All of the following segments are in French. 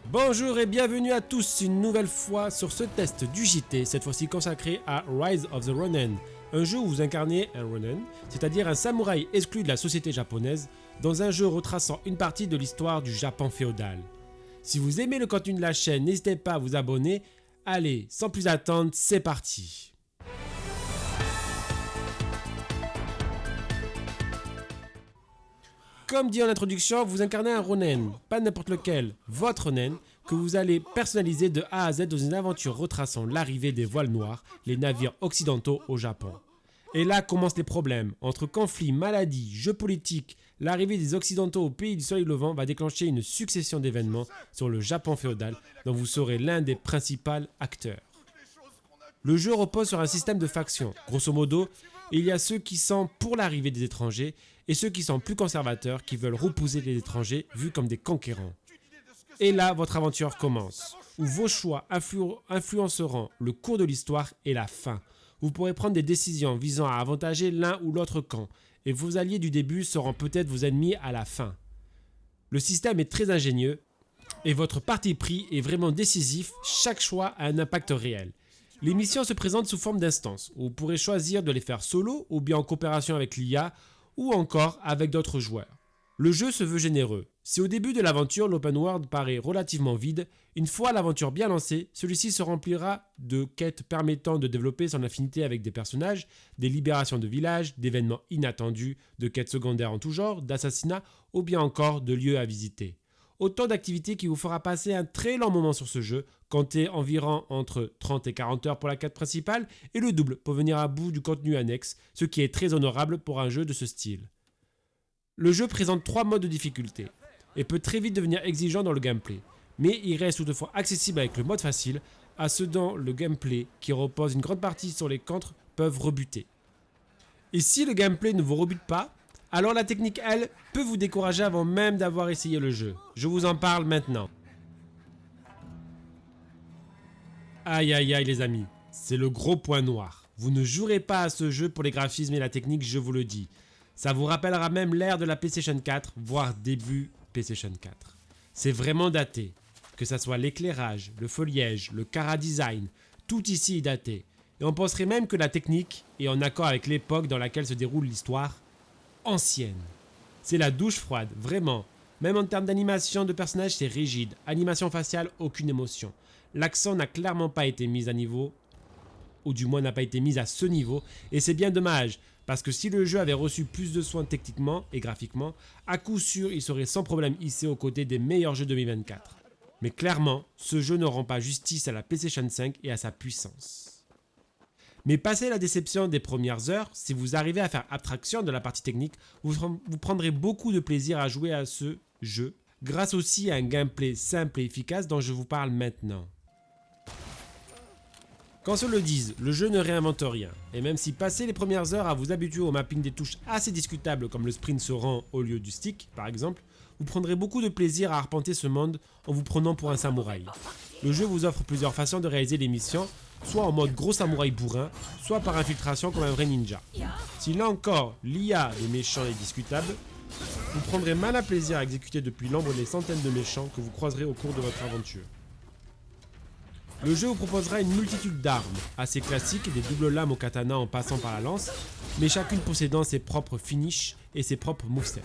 Bonjour et bienvenue à tous une nouvelle fois sur ce test du JT, cette fois-ci consacré à Rise of the Ronin, un jeu où vous incarnez un Ronin, c'est-à-dire un samouraï exclu de la société japonaise, dans un jeu retraçant une partie de l'histoire du Japon féodal. Si vous aimez le contenu de la chaîne, n'hésitez pas à vous abonner. Allez, sans plus attendre, c'est parti. Comme dit en introduction, vous incarnez un Ronin, pas n'importe lequel, votre Ronin, que vous allez personnaliser de A à Z dans une aventure retraçant l'arrivée des voiles noirs, les navires occidentaux au Japon. Et là commencent les problèmes. Entre conflits, maladies, jeux politiques, l'arrivée des Occidentaux au pays du soleil levant va déclencher une succession d'événements sur le Japon féodal dont vous serez l'un des principaux acteurs. Le jeu repose sur un système de factions. Grosso modo, il y a ceux qui sont pour l'arrivée des étrangers et ceux qui sont plus conservateurs qui veulent repousser les étrangers vus comme des conquérants. Et là, votre aventure commence, où vos choix influenceront le cours de l'histoire et la fin. Vous pourrez prendre des décisions visant à avantager l'un ou l'autre camp, et vos alliés du début seront peut-être vos ennemis à la fin. Le système est très ingénieux, et votre parti pris est vraiment décisif, chaque choix a un impact réel. Les missions se présentent sous forme d'instances, où vous pourrez choisir de les faire solo, ou bien en coopération avec l'IA, ou encore avec d'autres joueurs. Le jeu se veut généreux. Si au début de l'aventure, l'open world paraît relativement vide, une fois l'aventure bien lancée, celui-ci se remplira de quêtes permettant de développer son affinité avec des personnages, des libérations de villages, d'événements inattendus, de quêtes secondaires en tout genre, d'assassinats ou bien encore de lieux à visiter. Autant d'activités qui vous fera passer un très long moment sur ce jeu, comptez environ entre 30 et 40 heures pour la quête principale et le double pour venir à bout du contenu annexe, ce qui est très honorable pour un jeu de ce style. Le jeu présente 3 modes de difficulté et peut très vite devenir exigeant dans le gameplay, mais il reste toutefois accessible avec le mode facile à ceux dont le gameplay, qui repose une grande partie sur les contres, peuvent rebuter. Et si le gameplay ne vous rebute pas, alors la technique, elle, peut vous décourager avant même d'avoir essayé le jeu. Je vous en parle maintenant. Aïe aïe aïe les amis, c'est le gros point noir. Vous ne jouerez pas à ce jeu pour les graphismes et la technique, je vous le dis. Ça vous rappellera même l'ère de la PlayStation 4, voire début PlayStation 4. C'est vraiment daté. Que ça soit l'éclairage, le foliage, le chara-design, tout ici est daté. Et on penserait même que la technique est en accord avec l'époque dans laquelle se déroule l'histoire ancienne. C'est la douche froide, vraiment. Même en termes d'animation de personnages, c'est rigide. Animation faciale, aucune émotion. L'accent n'a clairement pas été mis à niveau, ou du moins n'a pas été mis à ce niveau, et c'est bien dommage, parce que si le jeu avait reçu plus de soins techniquement et graphiquement, à coup sûr il serait sans problème hissé aux côtés des meilleurs jeux 2024. Mais clairement, ce jeu ne rend pas justice à la PlayStation 5 et à sa puissance. Mais passé la déception des premières heures, si vous arrivez à faire abstraction de la partie technique, vous prendrez beaucoup de plaisir à jouer à ce jeu, grâce aussi à un gameplay simple et efficace dont je vous parle maintenant. Qu'on se le dise, le jeu ne réinvente rien, et même si passer les premières heures à vous habituer au mapping des touches assez discutables comme le sprint se rend au lieu du stick par exemple, vous prendrez beaucoup de plaisir à arpenter ce monde en vous prenant pour un samouraï. Le jeu vous offre plusieurs façons de réaliser les missions, soit en mode gros samouraï bourrin, soit par infiltration comme un vrai ninja. Si là encore l'IA des méchants est discutable, vous prendrez mal à plaisir à exécuter depuis l'ombre les centaines de méchants que vous croiserez au cours de votre aventure. Le jeu vous proposera une multitude d'armes, assez classiques, des doubles lames au katana en passant par la lance, mais chacune possédant ses propres finishes et ses propres movesets.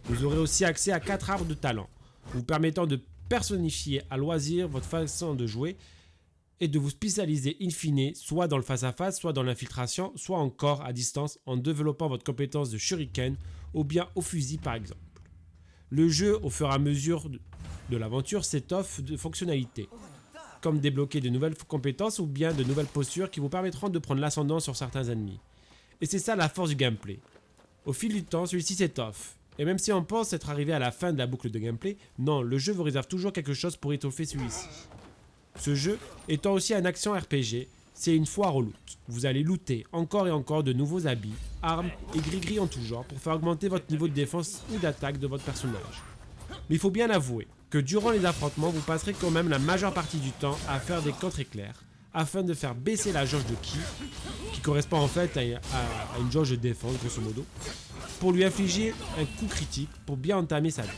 Vous aurez aussi accès à 4 arbres de talent, vous permettant de personnifier à loisir votre façon de jouer et de vous spécialiser in fine, soit dans le face-à-face, soit dans l'infiltration, soit encore à distance en développant votre compétence de shuriken ou bien au fusil par exemple. Le jeu, au fur et à mesure de l'aventure, s'étoffe de fonctionnalités, comme débloquer de nouvelles compétences ou bien de nouvelles postures qui vous permettront de prendre l'ascendant sur certains ennemis. Et c'est ça la force du gameplay. Au fil du temps, celui-ci s'étoffe. Et même si on pense être arrivé à la fin de la boucle de gameplay, non, le jeu vous réserve toujours quelque chose pour étoffer celui-ci. Ce jeu étant aussi un action RPG, c'est une foire au loot. Vous allez looter encore et encore de nouveaux habits, armes et gris-gris en tout genre pour faire augmenter votre niveau de défense ou d'attaque de votre personnage. Mais il faut bien avouer que durant les affrontements, vous passerez quand même la majeure partie du temps à faire des contre-éclairs afin de faire baisser la jauge de ki, qui correspond en fait à une jauge de défense grosso modo, pour lui infliger un coup critique pour bien entamer sa vie.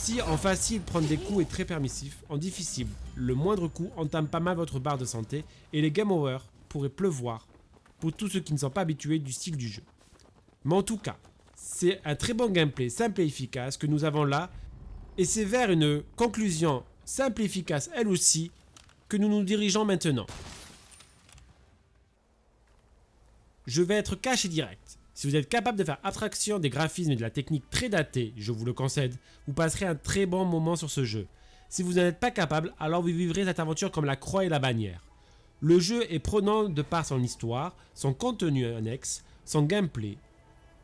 Si en facile, prendre des coups est très permissif, en difficile, le moindre coup entame pas mal votre barre de santé et les game over pourraient pleuvoir pour tous ceux qui ne sont pas habitués du style du jeu. Mais en tout cas, c'est un très bon gameplay simple et efficace que nous avons là et c'est vers une conclusion simple et efficace elle aussi que nous nous dirigeons maintenant. Je vais être cash et direct. Si vous êtes capable de faire abstraction des graphismes et de la technique très datée, je vous le concède, vous passerez un très bon moment sur ce jeu. Si vous n'en êtes pas capable, alors vous vivrez cette aventure comme la croix et la bannière. Le jeu est prenant de par son histoire, son contenu annexe, son gameplay.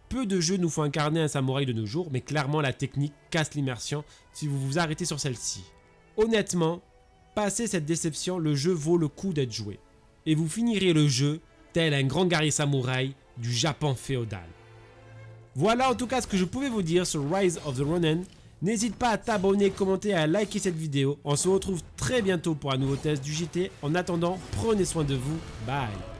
Peu de jeux nous font incarner un samouraï de nos jours, mais clairement la technique casse l'immersion si vous vous arrêtez sur celle-ci. Honnêtement, passé cette déception, le jeu vaut le coup d'être joué. Et vous finirez le jeu tel un grand guerrier samouraï du Japon féodal. Voilà en tout cas ce que je pouvais vous dire sur Rise of the Ronin. N'hésite pas à t'abonner, commenter et à liker cette vidéo. On se retrouve très bientôt pour un nouveau test du JT. En attendant, prenez soin de vous. Bye.